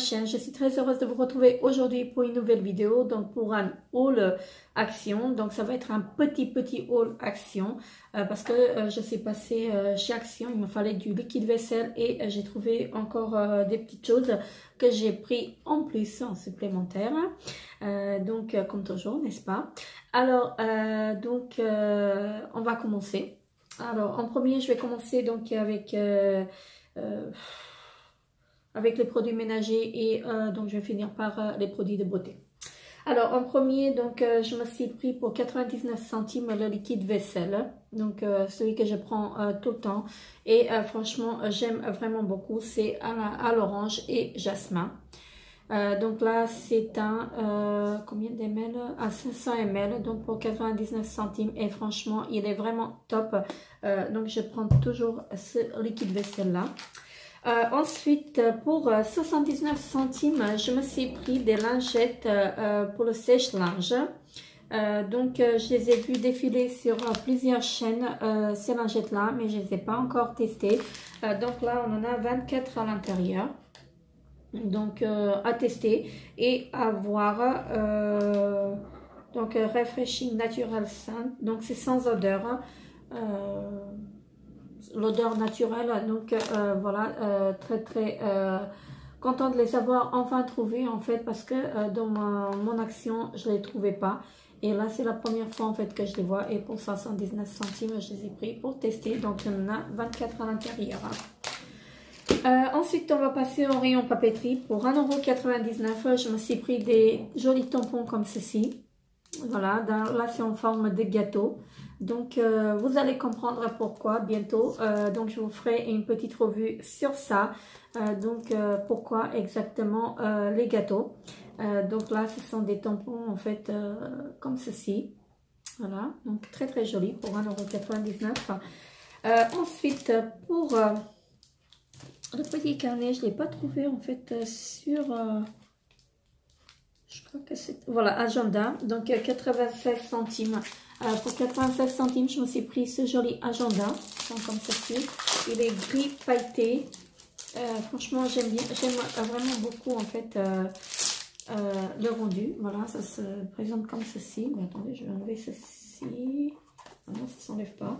chaîne. Je suis très heureuse de vous retrouver aujourd'hui pour une nouvelle vidéo, donc pour un haul action. Donc ça va être un petit haul action parce que je suis passée chez Action, il me fallait du liquide vaisselle et j'ai trouvé encore des petites choses que j'ai pris en plus en supplémentaire. Donc comme toujours, n'est-ce pas? Alors on va commencer. Alors en premier je vais commencer donc avec les produits ménagers et donc je vais finir par les produits de beauté. Alors en premier donc je me suis pris pour 99 centimes le liquide vaisselle, donc celui que je prends tout le temps et franchement j'aime vraiment beaucoup, c'est à l'orange et jasmin. Donc là c'est un combien d'ml, à 500 ml, donc pour 99 centimes et franchement il est vraiment top. Donc je prends toujours ce liquide vaisselle là. Ensuite pour 79 centimes je me suis pris des lingettes pour le sèche-linge. Donc je les ai vues défiler sur plusieurs chaînes, ces lingettes là, mais je ne les ai pas encore testées. Donc là on en a 24 à l'intérieur, donc à tester et à voir. Donc Refreshing Natural Scent, donc c'est sans odeur, l'odeur naturelle, donc voilà, très contente de les avoir enfin trouvés en fait, parce que dans mon action je les trouvais pas et là c'est la première fois en fait que je les vois et pour 79 centimes je les ai pris pour tester, donc il y en a 24 à l'intérieur. Ensuite on va passer au rayon papeterie. Pour 1,99 €, je me suis pris des jolis tampons comme ceci. Voilà, là c'est en forme de gâteau. Donc vous allez comprendre pourquoi bientôt. Donc je vous ferai une petite revue sur ça. Donc pourquoi exactement les gâteaux. Donc là ce sont des tampons en fait comme ceci. Voilà, donc très joli pour 1,99 €. Ensuite pour le petit carnet, je ne l'ai pas trouvé en fait sur... je crois que c'est... Voilà, agenda. Donc 96 centimes. Pour 96 centimes, je me suis pris ce joli agenda. Donc, comme ceci. Il est gris pailleté. Franchement, j'aime bien. J'aime vraiment beaucoup en fait le rendu. Voilà, ça se présente comme ceci. Mais attendez, je vais enlever ceci. Ah non, ça ne s'enlève pas.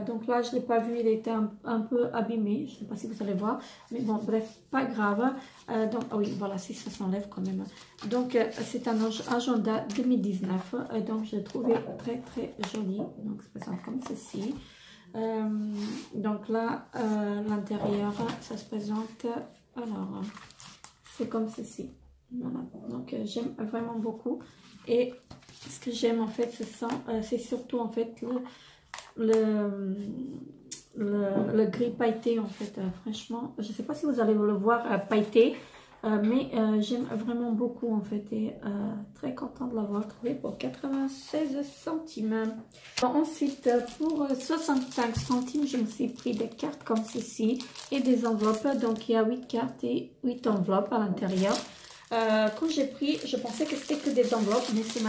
Donc là je ne l'ai pas vu, il était un peu abîmé, je ne sais pas si vous allez voir, mais bon bref, pas grave. Donc oui, voilà, si ça s'enlève quand même. Donc c'est un agenda 2019, donc je l'ai trouvé très joli. Donc ça se présente comme ceci. Donc là l'intérieur ça se présente, alors c'est comme ceci. Voilà, donc j'aime vraiment beaucoup et ce que j'aime en fait c'est surtout en fait le gris pailleté en fait. Franchement je sais pas si vous allez le voir pailleté, mais j'aime vraiment beaucoup en fait et très content de l'avoir trouvé pour 96 centimes. Ensuite pour 65 centimes je me suis pris des cartes comme ceci et des enveloppes. Donc il y a 8 cartes et 8 enveloppes à l'intérieur. Quand j'ai pris, je pensais que c'était que des enveloppes, mais c'est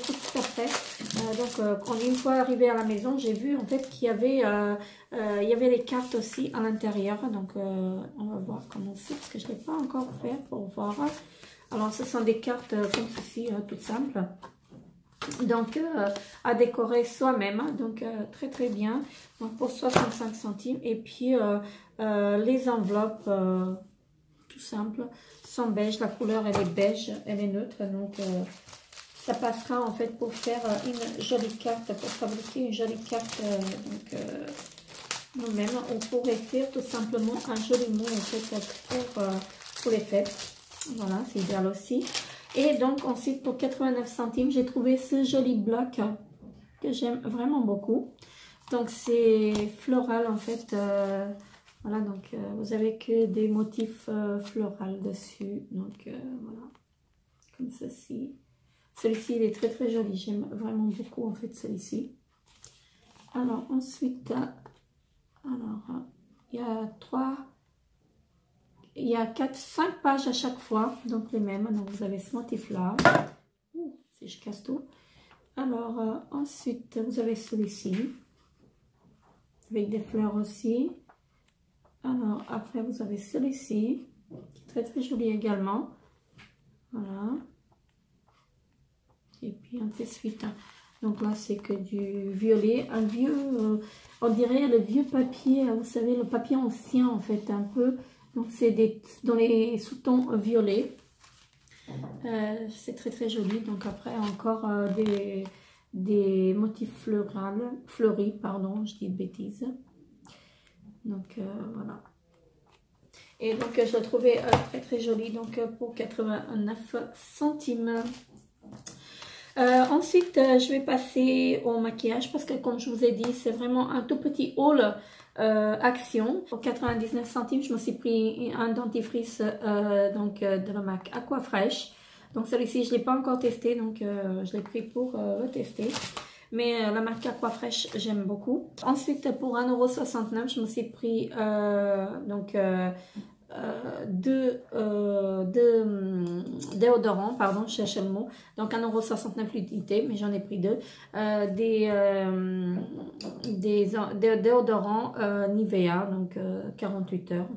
tout à fait. Donc, quand une fois arrivé à la maison, j'ai vu en fait qu'il y avait, les cartes aussi à l'intérieur. Donc, on va voir comment c'est, parce que je ne l'ai pas encore fait pour voir. Alors, ce sont des cartes comme ceci, toutes simples. Donc, à décorer soi-même. Donc, très bien. Donc, pour 65 centimes. Et puis, les enveloppes, tout simple, sont beige. La couleur elle est beige, elle est neutre, donc ça passera en fait pour faire une jolie carte, pour fabriquer une jolie carte. Nous-mêmes on pourrait faire tout simplement un joli mot en fait pour les fêtes. Voilà, c'est idéal aussi. Et donc ensuite pour 89 centimes j'ai trouvé ce joli bloc que j'aime vraiment beaucoup. Donc c'est floral en fait. Voilà, donc vous avez que des motifs floraux dessus. Donc voilà, comme ceci. Celui-ci, il est très joli. J'aime vraiment beaucoup en fait celui-ci. Alors ensuite, il y a 5 pages à chaque fois. Donc les mêmes. Donc vous avez ce motif-là. Si je casse tout. Alors ensuite, vous avez celui-ci. Avec des fleurs aussi. Alors, après, vous avez celui-ci, qui est très très joli également. Voilà. Et puis un T-suite. Donc là, c'est que du violet. Un vieux, on dirait le vieux papier, vous savez, le papier ancien en fait, un peu. Donc c'est dans les sous-tons violets. C'est très très joli. Donc après, encore des motifs fleuris, pardon, je dis de bêtises. Donc voilà. Et donc je l'ai trouvé très très joli, donc pour 89 centimes. Ensuite, je vais passer au maquillage parce que comme je vous ai dit, c'est vraiment un tout petit haul Action. Pour 99 centimes, je me suis pris un dentifrice de la marque Aquafresh. Donc celui-ci, je ne l'ai pas encore testé, donc je l'ai pris pour le tester. Mais la marque Aquafresh, j'aime beaucoup. Ensuite, pour 1,69 €, je me suis pris deux déodorants, pardon, je cherche le mot. Donc 1,69 € l'unité, mais j'en ai pris deux. Des déodorants Nivea, donc 48 heures.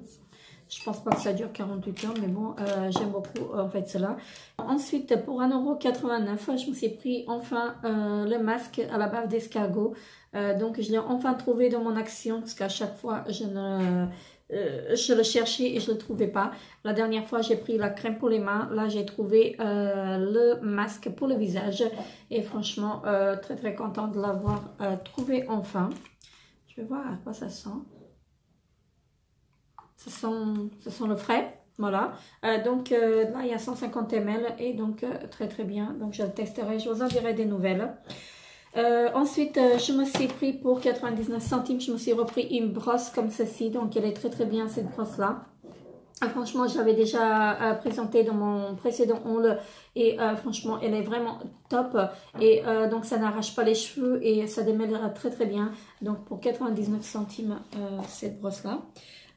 Je pense pas que ça dure 48 heures, mais bon, j'aime beaucoup en fait cela. Ensuite, pour 1,89 €, je me suis pris enfin le masque à la bave d'escargot. Donc, je l'ai enfin trouvé dans mon Action, parce qu'à chaque fois, je le cherchais et je ne le trouvais pas. La dernière fois, j'ai pris la crème pour les mains. Là, j'ai trouvé le masque pour le visage. Et franchement, très très contente de l'avoir trouvé enfin. Je vais voir à quoi ça sent. Ce sont le frais, voilà. Donc là, il y a 150 ml et donc très très bien. Donc je le testerai, je vous en dirai des nouvelles. Ensuite, je me suis pris pour 99 centimes, je me suis repris une brosse comme ceci. Donc elle est très très bien cette brosse-là. Franchement, je l'avais déjà présenté dans mon précédent haul et franchement, elle est vraiment top. Et donc, ça n'arrache pas les cheveux et ça démêlera très très bien. Donc, pour 99 centimes, cette brosse-là.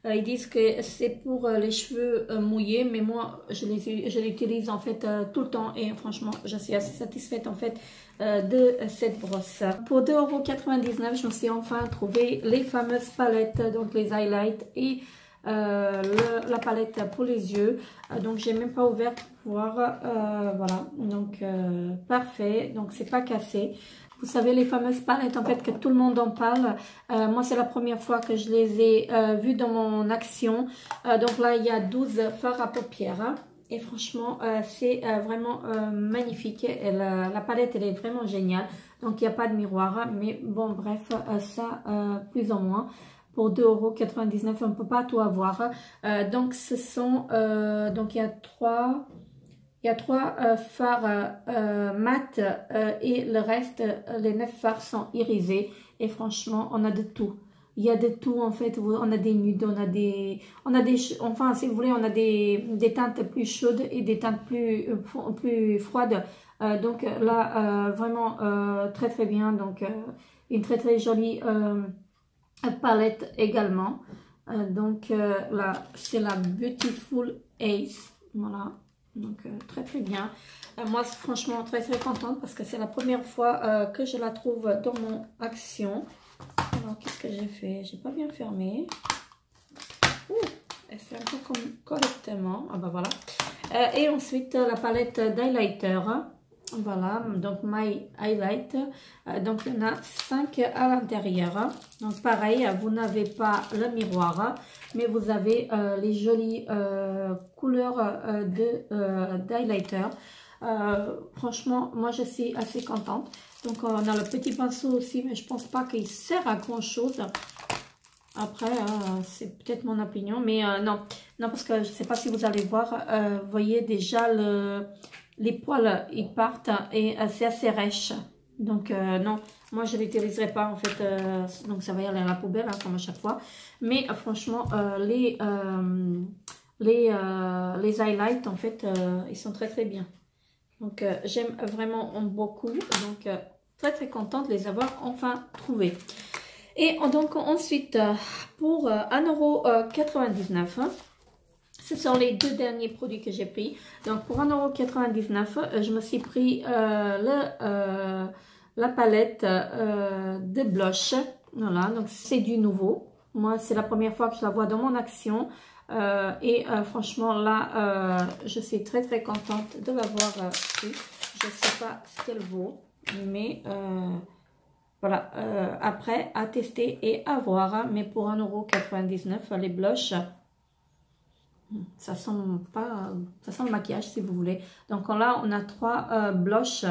Ils disent que c'est pour les cheveux mouillés, mais moi, je l'utilise en fait tout le temps. Et franchement, je suis assez satisfaite en fait de cette brosse. Pour 2,99 €, je me suis enfin trouvé les fameuses palettes, donc les highlights et la palette pour les yeux. Donc j'ai même pas ouvert pour voir, voilà, donc parfait, donc c'est pas cassé. Vous savez, les fameuses palettes en fait que tout le monde en parle, moi c'est la première fois que je les ai vues dans mon Action. Donc là il y a 12 fards à paupières et franchement c'est vraiment magnifique. Et la palette elle est vraiment géniale. Donc il n'y a pas de miroir, mais bon bref, ça plus ou moins. Pour 2,99 €, on ne peut pas tout avoir. Donc, ce sont, donc il y a trois fards mat et le reste, les 9 fards sont irisés. Et franchement, on a de tout. Il y a de tout en fait. On a des nudes, enfin, si vous voulez, on a des teintes plus chaudes et des teintes plus froides. Donc là, vraiment très très bien. Donc, une très très jolie palette également. Donc là c'est la Beautiful Ace, voilà, donc très très bien. Moi franchement très très contente parce que c'est la première fois que je la trouve dans mon Action. Alors qu'est-ce que j'ai fait? J'ai pas bien fermé. Elle se fait un peu correctement. Ah bah voilà. Et ensuite la palette d'highlighter. Voilà, donc My Highlight. Donc il y en a 5 à l'intérieur. Donc pareil, vous n'avez pas le miroir, mais vous avez les jolies couleurs d'highlighter. Franchement, moi je suis assez contente. Donc on a le petit pinceau aussi, mais je pense pas qu'il sert à grand chose. Après, c'est peut-être mon opinion, mais non, parce que je ne sais pas si vous allez voir, vous voyez déjà les poils, ils partent et c'est assez rêche. Donc non, moi je ne l'utiliserai pas en fait, donc ça va y aller à la poubelle hein, comme à chaque fois. Mais franchement, les highlights en fait, ils sont très très bien. Donc j'aime vraiment beaucoup, donc très très contente de les avoir enfin trouvés. Et donc ensuite, pour 1,99 €, ce sont les deux derniers produits que j'ai pris. Donc pour 1,99 €, je me suis pris la palette de blush. Voilà, donc c'est du nouveau. Moi, c'est la première fois que je la vois dans mon Action. Franchement, là, je suis très très contente de l'avoir pris. Je ne sais pas ce qu'elle vaut, mais voilà. Après, à tester et à voir. Mais pour 1,99 € les blushs, ça sent pas, ça sent le maquillage si vous voulez. Donc là, on a 3 blushs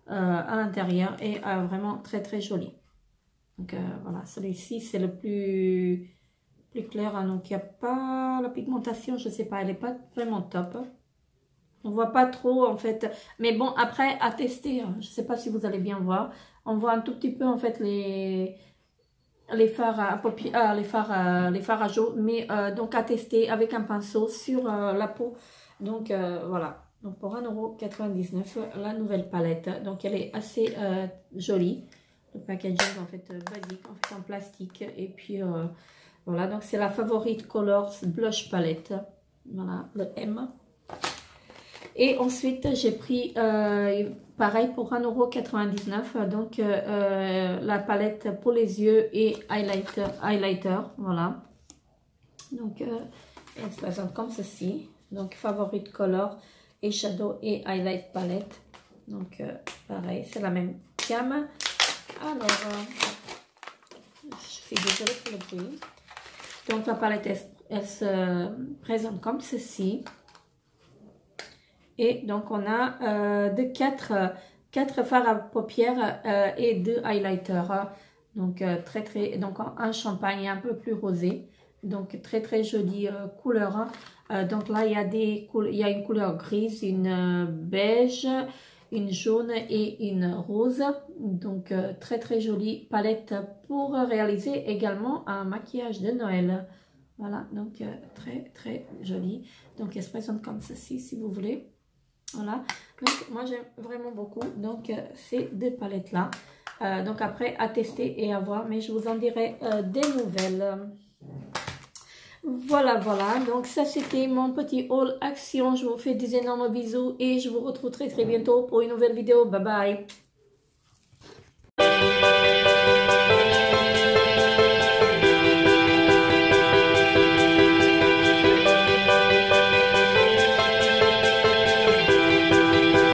à l'intérieur et vraiment très très joli. Donc voilà, celui-ci c'est le plus clair, hein. Donc il n'y a pas la pigmentation, je sais pas, elle n'est pas vraiment top. On voit pas trop en fait, mais bon, après à tester, hein. Je sais pas si vous allez bien voir. On voit un tout petit peu en fait les fards à paupières, les fards à joues, mais donc à tester avec un pinceau sur la peau. Donc voilà. Donc pour 1,99 € la nouvelle palette. Donc elle est assez jolie. Le packaging en fait basique, en fait en plastique. Et puis voilà, donc c'est la Favorite Colors Blush Palette. Voilà, le M. Et ensuite j'ai pris pareil pour 1,99 €. Donc la palette pour les yeux et highlighter. Voilà. Donc elle se présente comme ceci. Donc Favorite Color et Shadow et Highlight Palette. Donc pareil, c'est la même gamme. Alors, je suis désolée pour le bruit. Donc la palette, elle se présente comme ceci. Et donc on a 4 fards à paupières et 2 highlighters. Donc donc un champagne un peu plus rosé. Donc très très jolie couleur. Donc là il y a une couleur grise, une beige, une jaune et une rose. Donc très très jolie palette pour réaliser également un maquillage de Noël. Voilà, donc très très jolie. Donc elle se présente comme ceci si vous voulez. Voilà, donc moi j'aime vraiment beaucoup donc ces 2 palettes là. Donc après à tester et à voir, mais je vous en dirai des nouvelles. Voilà, donc ça c'était mon petit haul action. Je vous fais des énormes bisous et je vous retrouve très très bientôt pour une nouvelle vidéo. Bye bye.